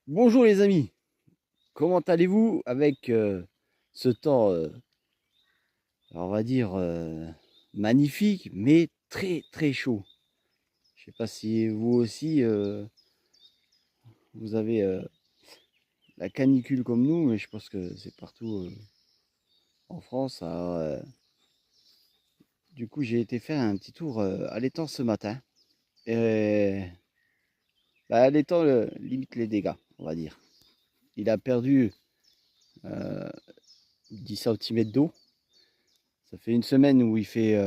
Bonjour les amis, comment allez-vous avec ce temps, on va dire, magnifique, mais très très chaud. Je sais pas si vous aussi, vous avez la canicule comme nous, mais je pense que c'est partout en France. Alors, du coup, j'ai été faire un petit tour à l'étang ce matin. Et bah, l'étang limite les dégâts, on va dire. Il a perdu euh, 10 cm d'eau. Ça fait une semaine où il fait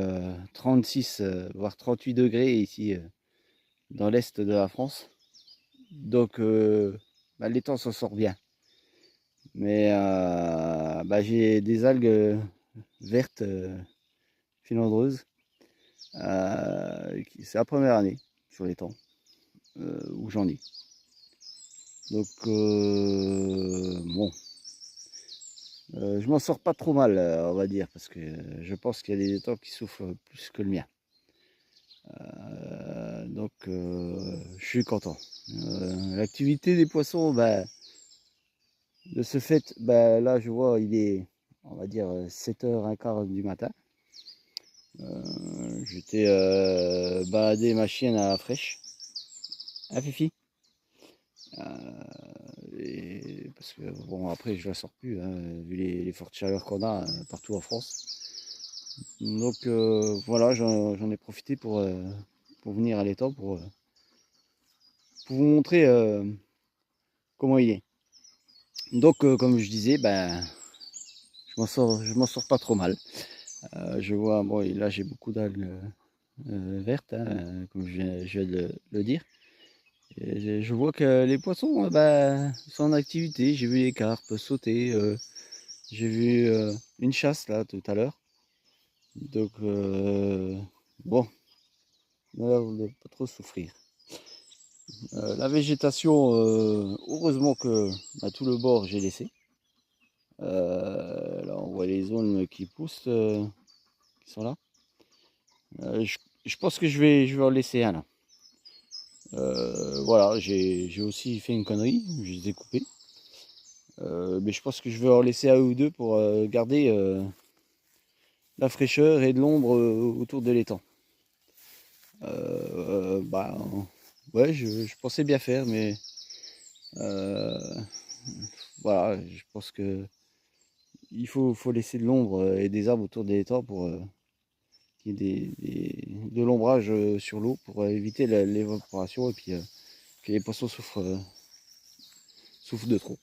36, voire 38 degrés ici dans l'est de la France. Donc bah, l'étang s'en sort bien. Mais bah, j'ai des algues vertes filandreuses. C'est la première année sur l'étang où j'en ai. Donc bon, je m'en sors pas trop mal, on va dire, parce que je pense qu'il y a des étangs qui souffrent plus que le mien. Donc je suis content. L'activité des poissons, bah, de ce fait, bah, là je vois il est, on va dire, 7h15 du matin. J'étais balader ma chienne à la fraîche. Ah Fifi. Parce que bon après je la sors plus, hein, vu les fortes chaleurs qu'on a partout en France. Donc voilà, j'en ai profité pour venir à l'étang pour vous montrer comment il est. Donc, comme je disais, ben, je m'en sors pas trop mal. Je vois, bon, et là j'ai beaucoup d'algues vertes, hein, comme je viens de le dire. Et je vois que les poissons, ben, sont en activité. J'ai vu les carpes sauter. J'ai vu une chasse là tout à l'heure. Donc, bon, on a l'air de pas trop souffrir. La végétation, heureusement que bah, tout le bord j'ai laissé. Là, on voit les zones qui poussent, qui sont là. Je pense que je vais en laisser un là. Voilà, j'ai aussi fait une connerie, je les ai coupés. Mais je pense que je vais en laisser un ou deux pour garder la fraîcheur et de l'ombre autour de l'étang. Bah, ouais, je pensais bien faire, mais voilà, je pense que faut laisser de l'ombre et des arbres autour de l'étang pour qu'il y ait de l'ombrage sur l'eau pour éviter l'évaporation et puis que les poissons souffrent de trop.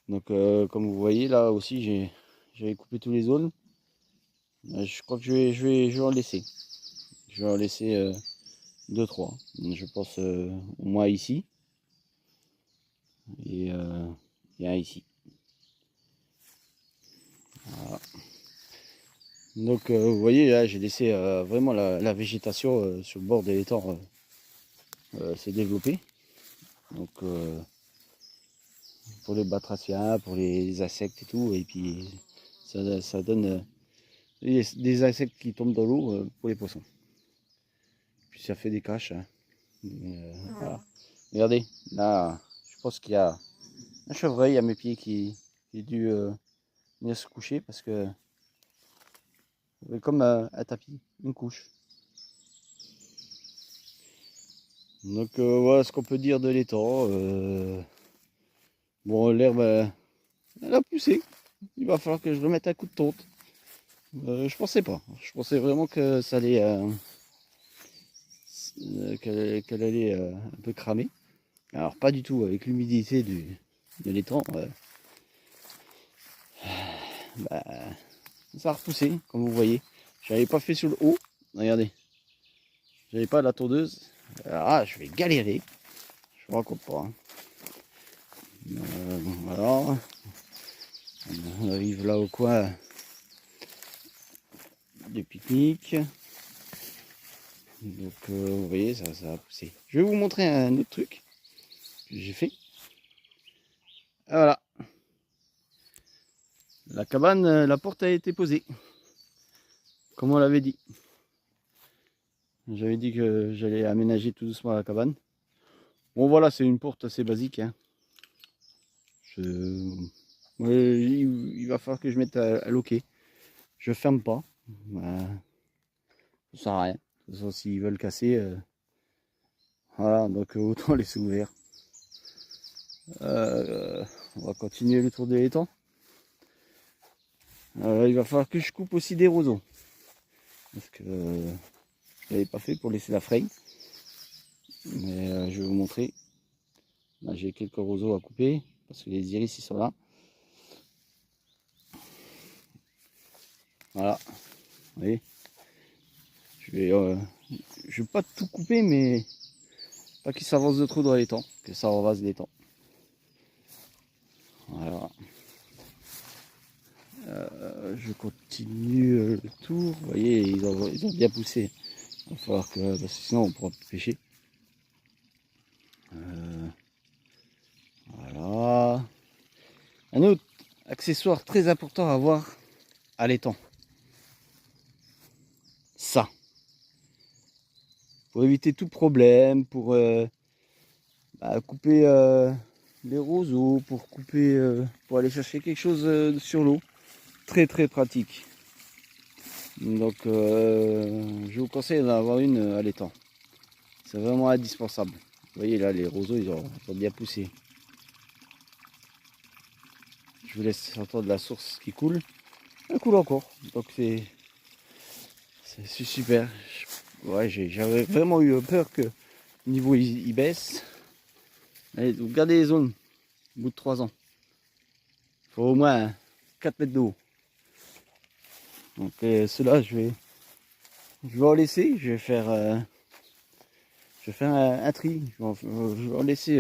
Donc comme vous voyez là aussi j'avais coupé tous les zones. Je crois que je vais en laisser. Je vais en laisser 2-3. Je pense au moins ici et, un ici. Voilà. Donc vous voyez là j'ai laissé vraiment la végétation sur le bord de l'étang s'est développée. Donc pour les batraciens, pour les insectes et tout, et puis ça donne des insectes qui tombent dans l'eau pour les poissons. Puis ça fait des caches. Hein. Voilà. Regardez, là, je pense qu'il y a un chevreuil à mes pieds qui a dû venir se coucher parce que comme un tapis, une couche. Donc voilà ce qu'on peut dire de l'étang. Bon, l'herbe, elle a poussé. Il va falloir que je remette un coup de tonte. Je pensais pas. Je pensais vraiment que ça allait, qu'elle allait un peu cramer. Alors pas du tout avec l'humidité de l'étang. Bah, ça a repoussé, comme vous voyez. J'avais pas fait sur le haut. Regardez. J'avais pas la tondeuse. Ah, je vais galérer. Je me raconte pas. Hein. Voilà. On arrive là au coin du pique-nique. Donc vous voyez, ça a poussé. Je vais vous montrer un autre truc que j'ai fait. Ah, voilà. La cabane, la porte a été posée. Comme on l'avait dit. J'avais dit que j'allais aménager tout doucement la cabane. Bon voilà, c'est une porte assez basique. Hein. Ouais, il va falloir que je mette à loquer. Je ferme pas. Ça sert à rien. De toute façon, s'ils veulent casser, voilà, donc autant laisser ouvert. On va continuer le tour de l'étang. Il va falloir que je coupe aussi des roseaux. Parce que je l'avais pas fait pour laisser la fraye. Mais je vais vous montrer. Là, j'ai quelques roseaux à couper. Parce que les iris ils sont là. Voilà. Vous voyez. Je vais pas tout couper, mais pas qu'il s'avance de trop dans l'étang. Que ça revase l'étang. Voilà. Je continue le tour. Vous voyez, ils ont bien poussé. Il va falloir que, parce que sinon on pourra plus pêcher. Voilà. Un autre accessoire très important à avoir à l'étang. Ça. Pour éviter tout problème, pour couper les roseaux, pour couper, pour aller chercher quelque chose sur l'eau. Très très pratique. Donc je vous conseille d'en avoir une à l'étang. C'est vraiment indispensable. Vous voyez là, les roseaux ils ont bien poussé. Je vous laisse entendre la source qui coule. Elle coule encore. Donc c'est super. Ouais, j'avais vraiment eu peur que le niveau il baisse. Allez, vous regardez les zones au bout de 3 ans. Il faut au moins 4 mètres de haut. Donc ceux-là, je vais en laisser. Je vais faire un tri. Je vais en laisser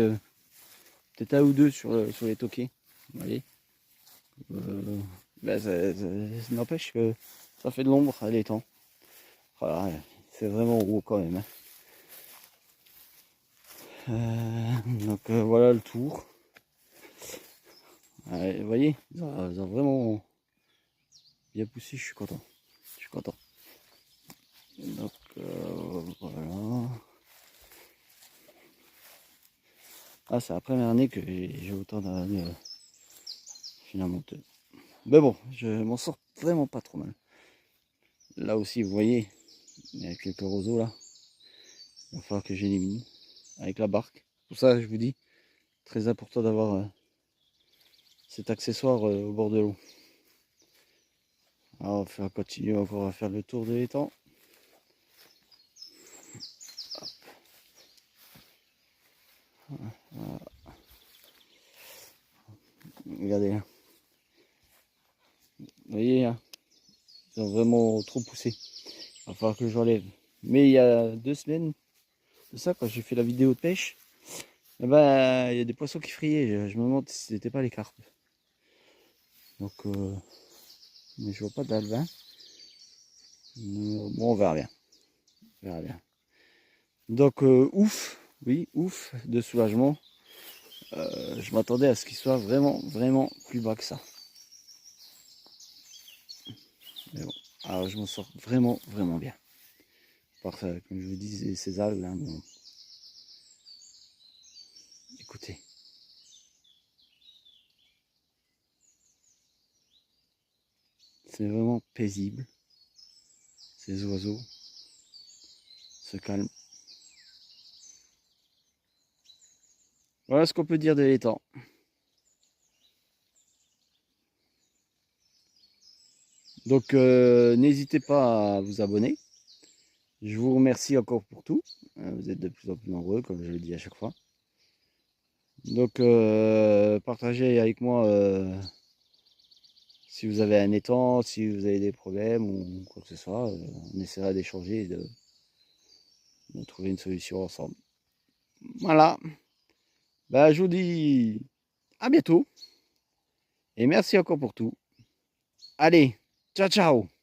peut-être un ou deux sur les toquets. Vous voyez. Ça n'empêche que ça fait de l'ombre à l'étang. Voilà, c'est vraiment gros quand même. Donc voilà le tour. Vous voyez, ils ont vraiment bien poussé, je suis content. Je suis content. Donc voilà. Ah, c'est la première année que j'ai autant d'années finalement. Mais bon, je m'en sors vraiment pas trop mal. Là aussi, vous voyez, il y a quelques roseaux là. Il va falloir que j'élimine avec la barque. Pour ça, je vous dis, très important d'avoir cet accessoire au bord de l'eau. Alors, on va continuer encore à faire le tour de l'étang. Voilà. Regardez là. Vous voyez là, ils ont vraiment trop poussé. Il va falloir que j'enlève. Mais il y a 2 semaines de ça, quand j'ai fait la vidéo de pêche, eh ben, il y a des poissons qui friaient. Je me demande si c'était pas les carpes. Donc, mais je vois pas d'alvin. Bon, on verra bien. On verra bien. Donc, ouf, oui, ouf, de soulagement. Je m'attendais à ce qu'il soit vraiment, vraiment plus bas que ça. Mais bon, alors je m'en sors vraiment, vraiment bien. Par, comme je vous dis, ces algues là, bon. Écoutez. C'est vraiment paisible. Ces oiseaux se calment. Voilà ce qu'on peut dire de l'étang. Donc n'hésitez pas à vous abonner. Je vous remercie encore pour tout. Vous êtes de plus en plus nombreux, comme je le dis à chaque fois. Donc partagez avec moi si vous avez un étang, si vous avez des problèmes ou quoi que ce soit. On essaiera d'échanger et de trouver une solution ensemble. Voilà. Bah, je vous dis à bientôt. Et merci encore pour tout. Allez, ciao ciao.